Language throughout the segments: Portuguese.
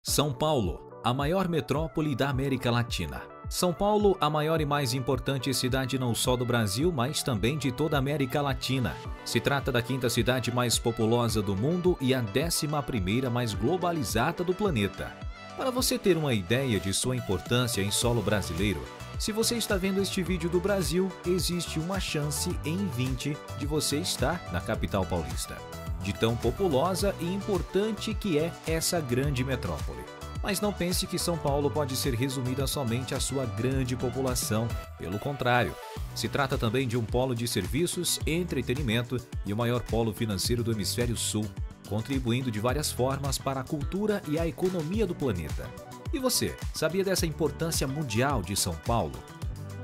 São Paulo, a maior metrópole da América Latina. São Paulo, a maior e mais importante cidade não só do Brasil, mas também de toda a América Latina. Se trata da quinta cidade mais populosa do mundo e a 11ª mais globalizada do planeta. Para você ter uma ideia de sua importância em solo brasileiro, se você está vendo este vídeo do Brasil, existe uma chance em 20 de você estar na capital paulista. De tão populosa e importante que é essa grande metrópole. Mas não pense que São Paulo pode ser resumida somente à sua grande população. Pelo contrário, se trata também de um polo de serviços, entretenimento e o maior polo financeiro do hemisfério sul, contribuindo de várias formas para a cultura e a economia do planeta. E você, sabia dessa importância mundial de São Paulo?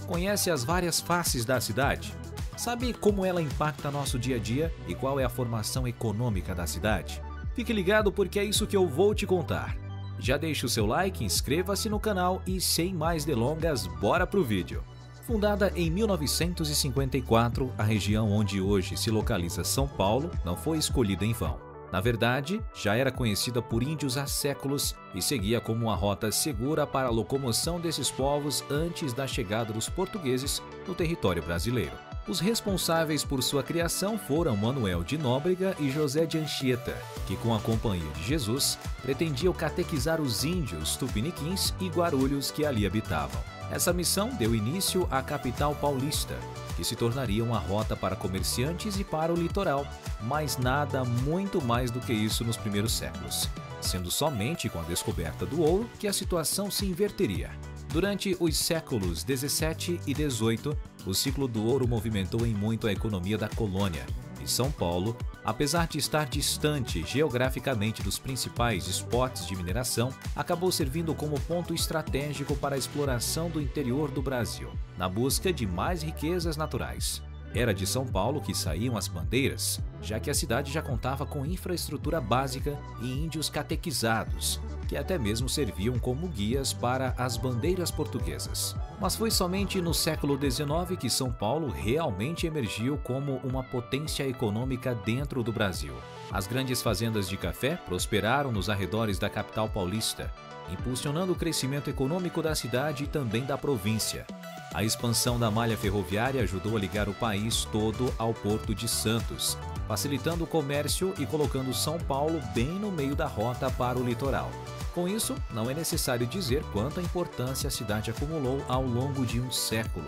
Conhece as várias faces da cidade? Sabe como ela impacta nosso dia a dia e qual é a formação econômica da cidade? Fique ligado porque é isso que eu vou te contar. Já deixe o seu like, inscreva-se no canal e sem mais delongas, bora pro vídeo. Fundada em 1954, a região onde hoje se localiza São Paulo não foi escolhida em vão. Na verdade, já era conhecida por índios há séculos e seguia como uma rota segura para a locomoção desses povos antes da chegada dos portugueses no território brasileiro. Os responsáveis por sua criação foram Manuel de Nóbrega e José de Anchieta, que com a Companhia de Jesus pretendiam catequizar os índios tupiniquins e guarulhos que ali habitavam. Essa missão deu início à capital paulista, que se tornaria uma rota para comerciantes e para o litoral, mas nada muito mais do que isso nos primeiros séculos, sendo somente com a descoberta do ouro que a situação se inverteria. Durante os séculos 17 e 18, o ciclo do ouro movimentou em muito a economia da colônia, e São Paulo, apesar de estar distante geograficamente dos principais spots de mineração, acabou servindo como ponto estratégico para a exploração do interior do Brasil, na busca de mais riquezas naturais. Era de São Paulo que saíam as bandeiras, já que a cidade já contava com infraestrutura básica e índios catequizados, que até mesmo serviam como guias para as bandeiras portuguesas. Mas foi somente no século XIX que São Paulo realmente emergiu como uma potência econômica dentro do Brasil. As grandes fazendas de café prosperaram nos arredores da capital paulista, impulsionando o crescimento econômico da cidade e também da província. A expansão da malha ferroviária ajudou a ligar o país todo ao Porto de Santos, facilitando o comércio e colocando São Paulo bem no meio da rota para o litoral. Com isso, não é necessário dizer quanta importância a cidade acumulou ao longo de um século,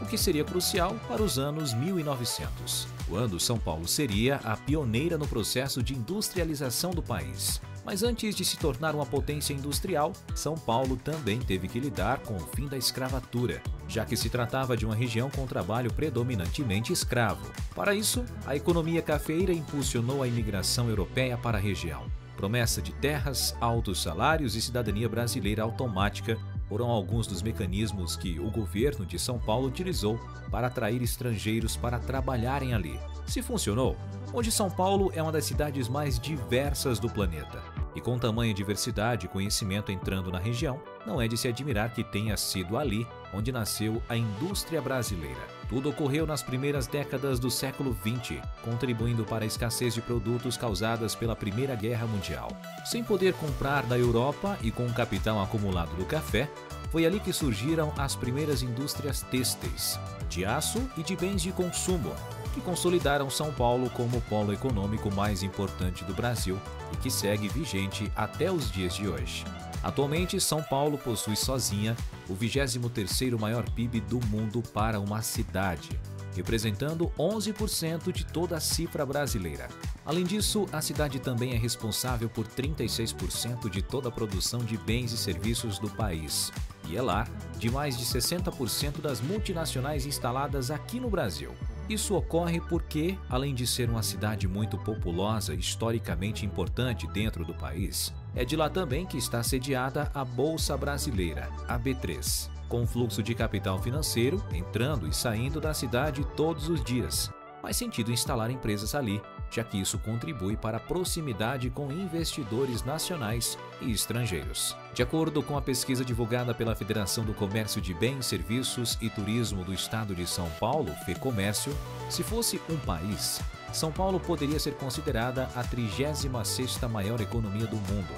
o que seria crucial para os anos 1900, quando São Paulo seria a pioneira no processo de industrialização do país. Mas antes de se tornar uma potência industrial, São Paulo também teve que lidar com o fim da escravatura, já que se tratava de uma região com trabalho predominantemente escravo. Para isso, a economia cafeeira impulsionou a imigração europeia para a região. Promessa de terras, altos salários e cidadania brasileira automática foram alguns dos mecanismos que o governo de São Paulo utilizou para atrair estrangeiros para trabalharem ali. Se funcionou, hoje São Paulo é uma das cidades mais diversas do planeta. E com tamanha diversidade e conhecimento entrando na região, não é de se admirar que tenha sido ali onde nasceu a indústria brasileira. Tudo ocorreu nas primeiras décadas do século XX, contribuindo para a escassez de produtos causadas pela Primeira Guerra Mundial. Sem poder comprar da Europa e com o capital acumulado do café, foi ali que surgiram as primeiras indústrias têxteis, de aço e de bens de consumo, que consolidaram São Paulo como o polo econômico mais importante do Brasil e que segue vigente até os dias de hoje. Atualmente, São Paulo possui sozinha o 23º maior PIB do mundo para uma cidade, representando 11% de toda a cifra brasileira. Além disso, a cidade também é responsável por 36% de toda a produção de bens e serviços do país e é lar de mais de 60% das multinacionais instaladas aqui no Brasil. Isso ocorre porque, além de ser uma cidade muito populosa e historicamente importante dentro do país, é de lá também que está sediada a Bolsa Brasileira, a B3, com fluxo de capital financeiro entrando e saindo da cidade todos os dias. Faz sentido instalar empresas ali, já que isso contribui para a proximidade com investidores nacionais e estrangeiros. De acordo com a pesquisa divulgada pela Federação do Comércio de Bens, Serviços e Turismo do Estado de São Paulo, FEComércio, se fosse um país, São Paulo poderia ser considerada a 36ª maior economia do mundo.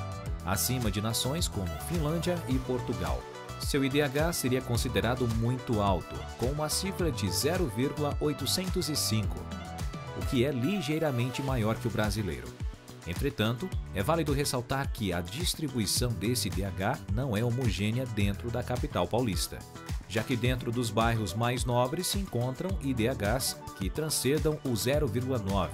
acima de nações como Finlândia e Portugal. Seu IDH seria considerado muito alto, com uma cifra de 0,805, o que é ligeiramente maior que o brasileiro. Entretanto, é válido ressaltar que a distribuição desse IDH não é homogênea dentro da capital paulista, já que dentro dos bairros mais nobres se encontram IDHs que transcendam o 0,9,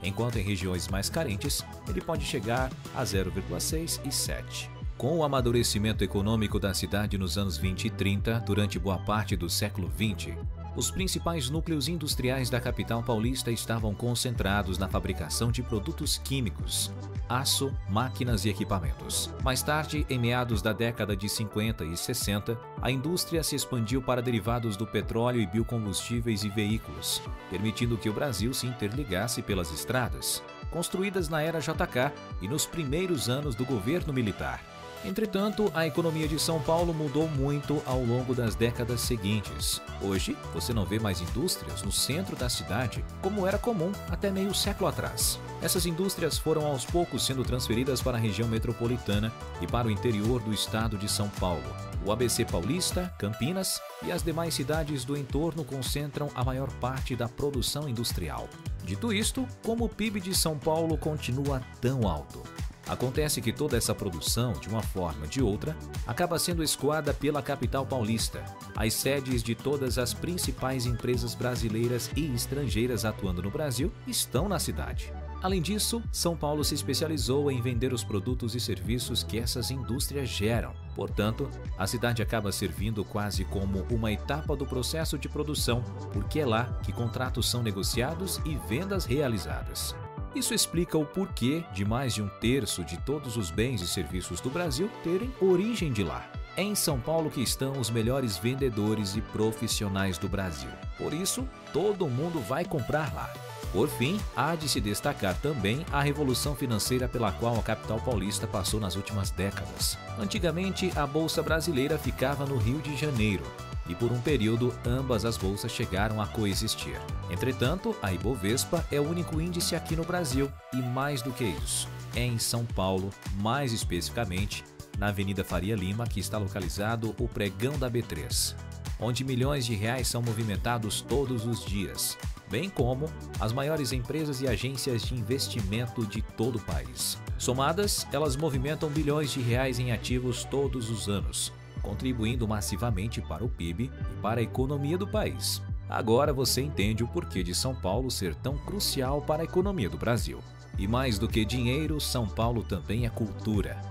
enquanto em regiões mais carentes ele pode chegar a 0,6 e 7. Com o amadurecimento econômico da cidade nos anos 20 e 30, durante boa parte do século XX, os principais núcleos industriais da capital paulista estavam concentrados na fabricação de produtos químicos, aço, máquinas e equipamentos. Mais tarde, em meados da década de 50 e 60, a indústria se expandiu para derivados do petróleo e biocombustíveis e veículos, permitindo que o Brasil se interligasse pelas estradas, construídas na era JK e nos primeiros anos do governo militar. Entretanto, a economia de São Paulo mudou muito ao longo das décadas seguintes. Hoje, você não vê mais indústrias no centro da cidade, como era comum até meio século atrás. Essas indústrias foram aos poucos sendo transferidas para a região metropolitana e para o interior do estado de São Paulo. O ABC Paulista, Campinas e as demais cidades do entorno concentram a maior parte da produção industrial. Dito isto, como o PIB de São Paulo continua tão alto? Acontece que toda essa produção, de uma forma ou de outra, acaba sendo escoada pela capital paulista. As sedes de todas as principais empresas brasileiras e estrangeiras atuando no Brasil estão na cidade. Além disso, São Paulo se especializou em vender os produtos e serviços que essas indústrias geram. Portanto, a cidade acaba servindo quase como uma etapa do processo de produção, porque é lá que contratos são negociados e vendas realizadas. Isso explica o porquê de mais de um terço de todos os bens e serviços do Brasil terem origem de lá. É em São Paulo que estão os melhores vendedores e profissionais do Brasil. Por isso, todo mundo vai comprar lá. Por fim, há de se destacar também a revolução financeira pela qual a capital paulista passou nas últimas décadas. Antigamente, a Bolsa Brasileira ficava no Rio de Janeiro, e por um período ambas as bolsas chegaram a coexistir. Entretanto, a Ibovespa é o único índice aqui no Brasil e, mais do que isso, é em São Paulo, mais especificamente na Avenida Faria Lima, que está localizado o pregão da B3, onde milhões de reais são movimentados todos os dias, bem como as maiores empresas e agências de investimento de todo o país. Somadas, elas movimentam bilhões de reais em ativos todos os anos, contribuindo massivamente para o PIB e para a economia do país. Agora você entende o porquê de São Paulo ser tão crucial para a economia do Brasil. E mais do que dinheiro, São Paulo também é cultura.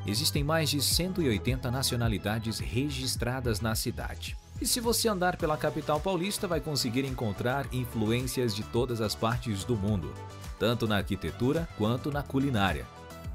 Existem mais de 180 nacionalidades registradas na cidade. E se você andar pela capital paulista, vai conseguir encontrar influências de todas as partes do mundo, tanto na arquitetura quanto na culinária.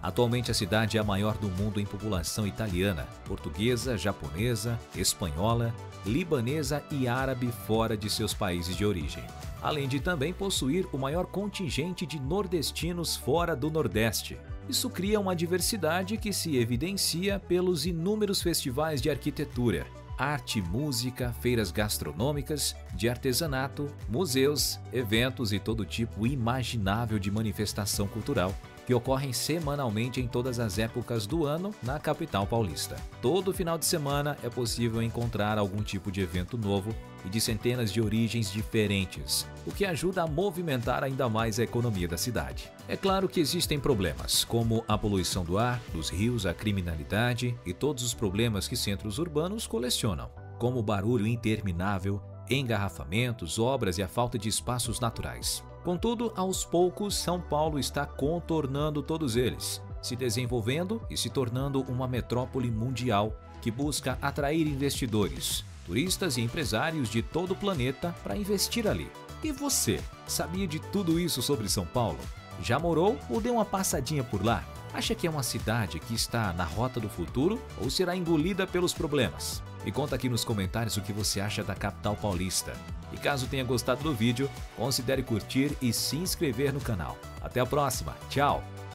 Atualmente a cidade é a maior do mundo em população italiana, portuguesa, japonesa, espanhola, libanesa e árabe fora de seus países de origem. Além de também possuir o maior contingente de nordestinos fora do Nordeste. Isso cria uma diversidade que se evidencia pelos inúmeros festivais de arquitetura, arte, música, feiras gastronômicas, de artesanato, museus, eventos e todo tipo imaginável de manifestação cultural que ocorrem semanalmente em todas as épocas do ano na capital paulista. Todo final de semana é possível encontrar algum tipo de evento novo e de centenas de origens diferentes, o que ajuda a movimentar ainda mais a economia da cidade. É claro que existem problemas, como a poluição do ar, dos rios, a criminalidade e todos os problemas que centros urbanos colecionam, como o barulho interminável, engarrafamentos, obras e a falta de espaços naturais. Contudo, aos poucos, São Paulo está contornando todos eles, se desenvolvendo e se tornando uma metrópole mundial que busca atrair investidores, turistas e empresários de todo o planeta para investir ali. E você, sabia de tudo isso sobre São Paulo? Já morou ou deu uma passadinha por lá? Acha que é uma cidade que está na rota do futuro ou será engolida pelos problemas? Me conta aqui nos comentários o que você acha da capital paulista. E caso tenha gostado do vídeo, considere curtir e se inscrever no canal. Até a próxima, tchau!